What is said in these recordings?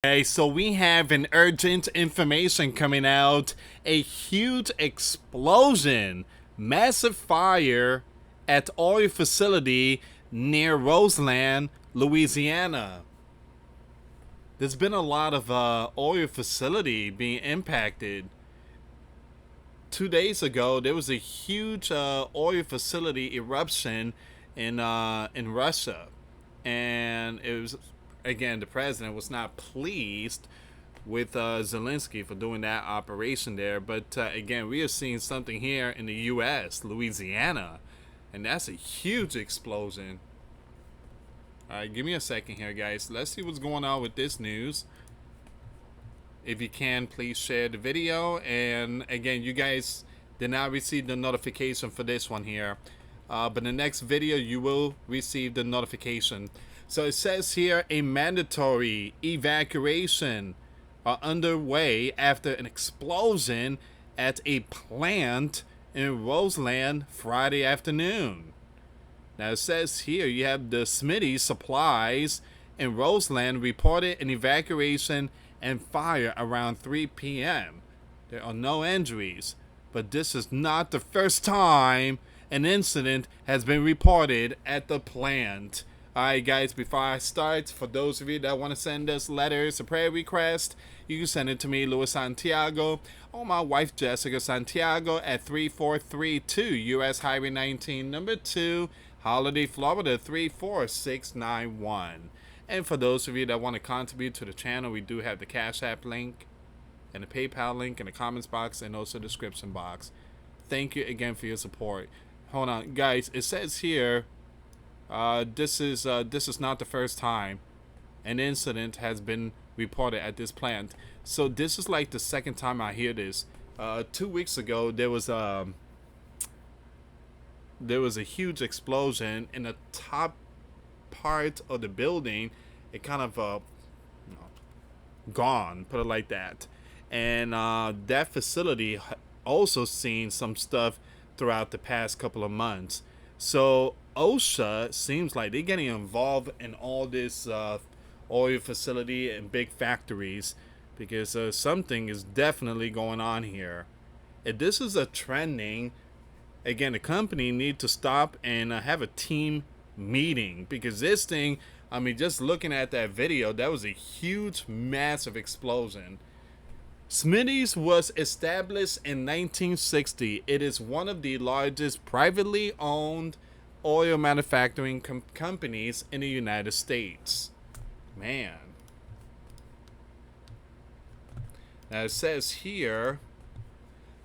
Okay, so we have an urgent information coming out. A huge explosion, massive fire at oil facility near Roseland, Louisiana. There's been a lot of oil facility being impacted. 2 days ago, there was a huge oil facility eruption in Russia, and it was, again, the president was not pleased with Zelensky for doing that operation there. But again, we are seeing something here in the U.S., Louisiana, and that's a huge explosion. All right, give me a second here, guys. Let's see what's going on with this news. If you can, please share the video. And again, you guys did not receive the notification for this one here. But the next video, you will receive the notification. So it says here, a mandatory evacuation are underway after an explosion at a plant in Roseland Friday afternoon. Now it says here, you have the Smitty supplies in Roseland reported an evacuation and fire around 3 p.m. There are no injuries, but this is not the first time an incident has been reported at the plant. Alright guys, before I start, for those of you that want to send us letters or prayer requests, you can send it to me, Louis Santiago, or my wife Jessica Santiago at 3432 US Highway 19, number 2, Holiday, Florida 34691. And for those of you that want to contribute to the channel, we do have the Cash App link and the PayPal link in the comments box and also the description box. Thank you again for your support. Hold on, guys. It says here, this is not the first time an incident has been reported at this plant. So this is like the second time I hear this. 2 weeks ago, there was a huge explosion in the top part of the building. It kind of gone, put it like that. And that facility also seen some stuff throughout the past couple of months. So OSHA seems like they're getting involved in all this oil facility and big factories, because something is definitely going on here. If this is a trending, again, the company need to stop and have a team meeting, because this thing, I mean, just looking at that video, that was a huge, massive explosion. Smitty's was established in 1960. It is one of the largest privately owned oil manufacturing companies in the United States. Man. Now it says here,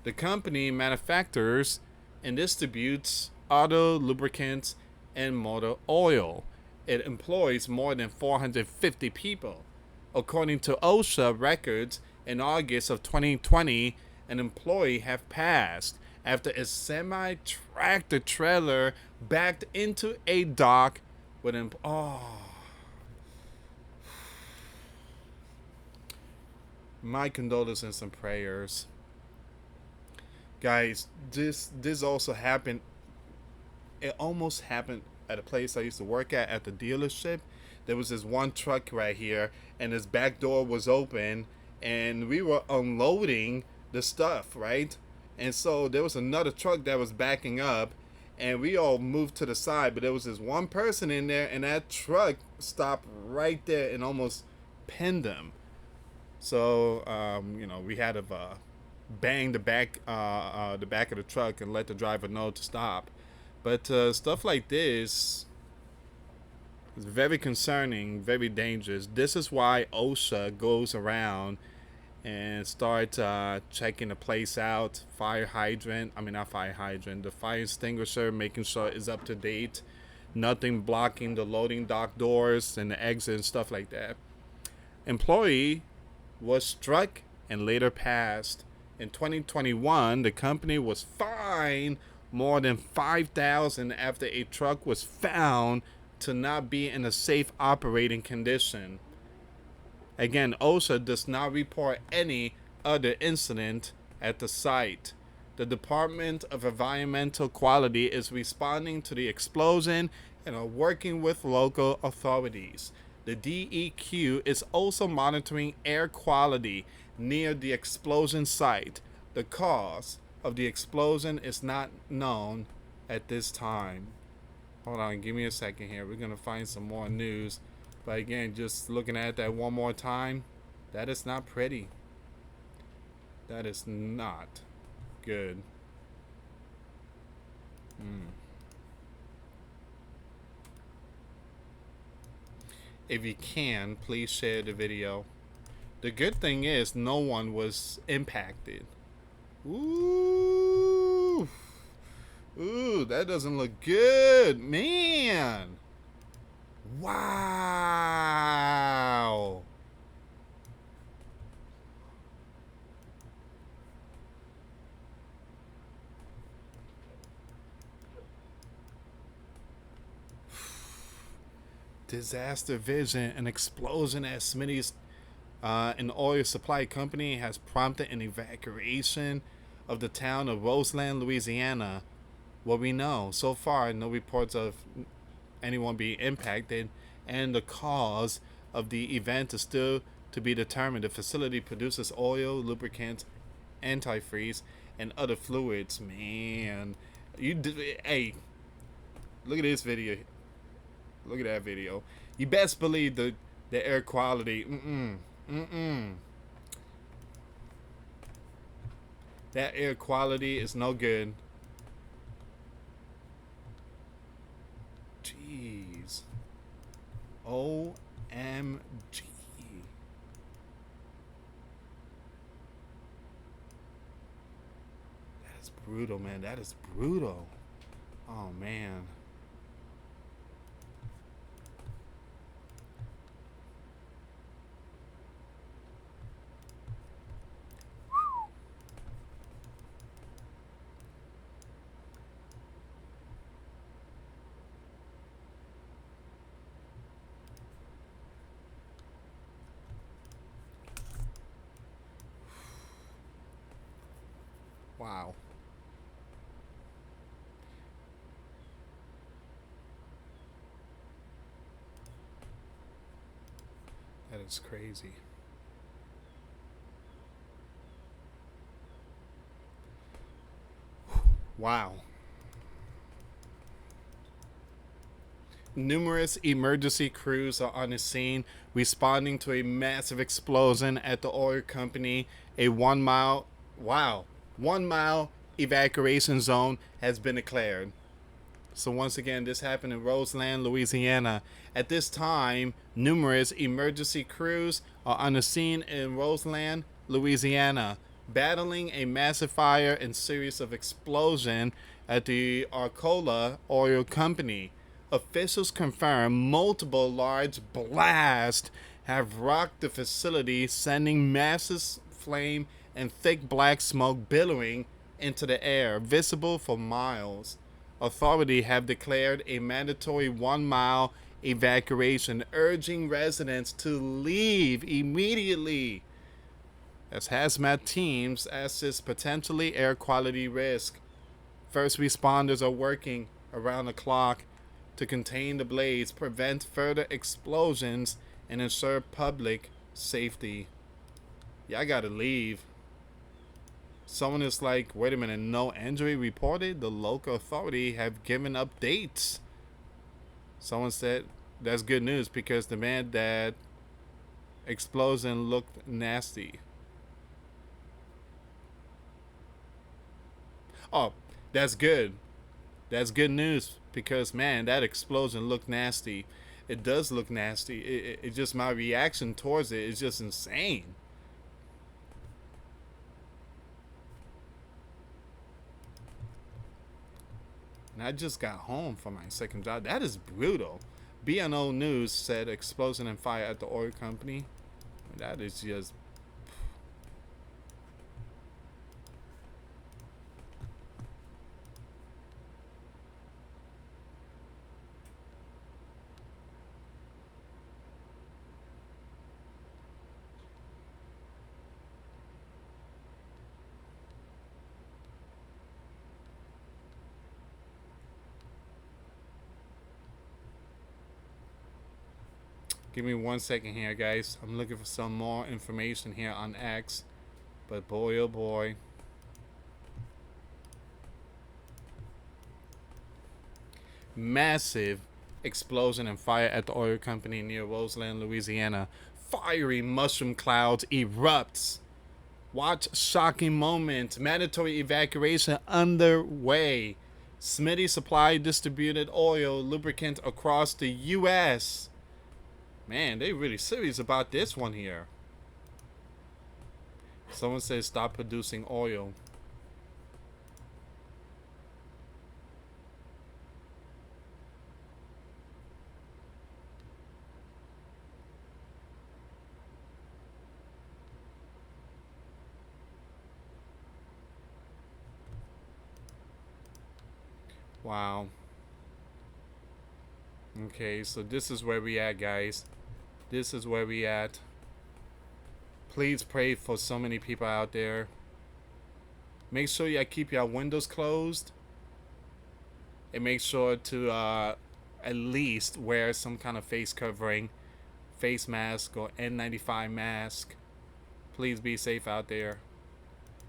the company manufactures and distributes auto lubricants and motor oil. It employs more than 450 people. According to OSHA records, in August of 2020, an employee have passed after a semi-tractor trailer backed into a dock with an... Oh. My condolences and prayers. Guys, this also happened. It almost happened at a place I used to work at the dealership. There was this one truck right here, and his back door was open, and we were unloading the stuff, right? And so there was another truck that was backing up, and we all moved to the side, but there was this one person in there, and that truck stopped right there and almost pinned him. So we had to bang the back of the truck and let the driver know to stop. But stuff like this is very concerning, very dangerous. This is why OSHA goes around and start checking the place out. The fire extinguisher, making sure it's up to date. Nothing blocking the loading dock doors and the exit and stuff like that. Employee was struck and later passed. In 2021, the company was fined more than $5,000 after a truck was found to not be in a safe operating condition. Again, OSHA does not report any other incident at the site. The Department of Environmental Quality is responding to the explosion and are working with local authorities. The DEQ is also monitoring air quality near the explosion site. The cause of the explosion is not known at this time. Hold on, give me a second here. We're going to find some more news. But again, just looking at that one more time, that is not pretty. That is not good. If you can, please share the video. The good thing is no one was impacted. Ooh. Ooh, that doesn't look good, man. Wow. Disaster vision. An explosion at Smitty's an oil supply company has prompted an evacuation of the town of Roseland, Louisiana. What we know so far, no reports of anyone being impacted, and the cause of the event is still to be determined. The facility produces oil, lubricant, antifreeze, and other fluids. Man, hey, look at this video. Look at that video. You best believe the air quality. That air quality is no good. Jeez. OMG. That is brutal, man. That is brutal. Oh, man. Wow. That is crazy. Wow. Numerous emergency crews are on the scene responding to a massive explosion at the oil company. A 1 mile, wow, 1 mile evacuation zone has been declared. So once again, this happened in Roseland, Louisiana. At this time, numerous emergency crews are on the scene in Roseland, Louisiana, battling a massive fire and series of explosion at the Arcola Oil Company. Officials confirm multiple large blasts have rocked the facility, sending massive flame and thick black smoke billowing into the air, visible for miles. Authorities have declared a mandatory 1 mile evacuation, urging residents to leave immediately as hazmat teams assess potentially air quality risk. First responders are working around the clock to contain the blaze, prevent further explosions, and ensure public safety. Yeah, I gotta leave. Someone is like, wait a minute, no injury reported? The local authority have given updates. Someone said that's good news because the man that explosion looked nasty. Oh, that's good. That's good news because, man, that explosion looked nasty. It does look nasty. It just, my reaction towards it is just insane. And I just got home from my second job. That is brutal. BNO News said explosion and fire at the oil company. That is just... Give me 1 second here, guys. I'm looking for some more information here on X. But boy, oh boy. Massive explosion and fire at the oil company near Roseland, Louisiana. Fiery mushroom clouds erupts. Watch shocking moment. Mandatory evacuation underway. Smitty supply distributed oil lubricant across the U.S. Man, they really serious about this one here. Someone says stop producing oil. Wow. Okay, so this is where we at, guys. This is where we at. Please pray for so many people out there. Make sure you keep your windows closed. And make sure to at least wear some kind of face covering, face mask or N95 mask. Please be safe out there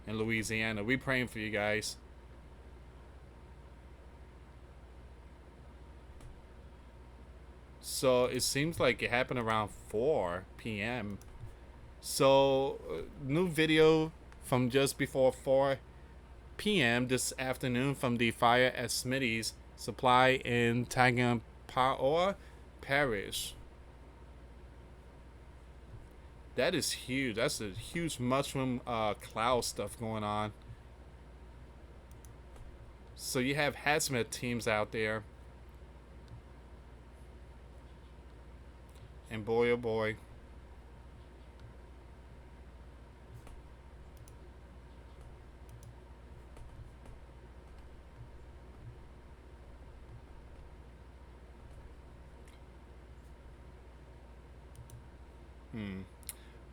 in Louisiana. We praying for you guys. So it seems like it happened around 4 p.m. So new video from just before 4 p.m. this afternoon from the fire at Smitty's supply in Tangipahoa Parish. That is huge. That's a huge mushroom cloud stuff going on. So you have hazmat teams out there. And boy, oh boy.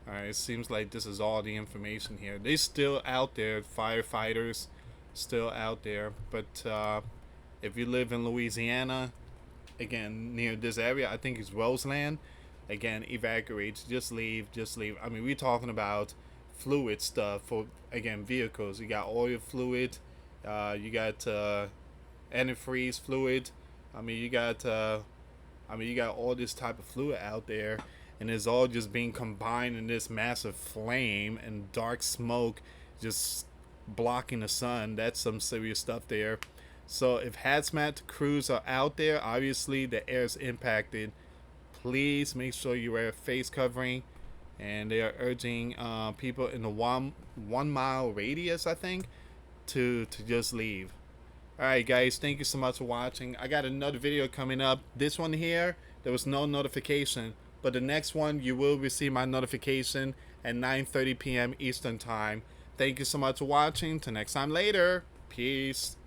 Alright, it seems like this is all the information here. They still out there, firefighters still out there. But if you live in Louisiana, again, near this area, I think it's Roseland. Again, evacuate. Just leave. Just leave. I mean, we're talking about fluid stuff for, again, vehicles. You got oil fluid. You got antifreeze fluid. You got all this type of fluid out there, and it's all just being combined in this massive flame and dark smoke, just blocking the sun. That's some serious stuff there. So if hazmat crews are out there, obviously the air is impacted. Please make sure you wear a face covering, and they are urging people in the 1 mile radius, I think, to just leave. Alright guys, thank you so much for watching. I got another video coming up. This one here, there was no notification, but the next one you will receive my notification at 9:30 p.m. Eastern time. Thank you so much for watching. Till next time later. Peace.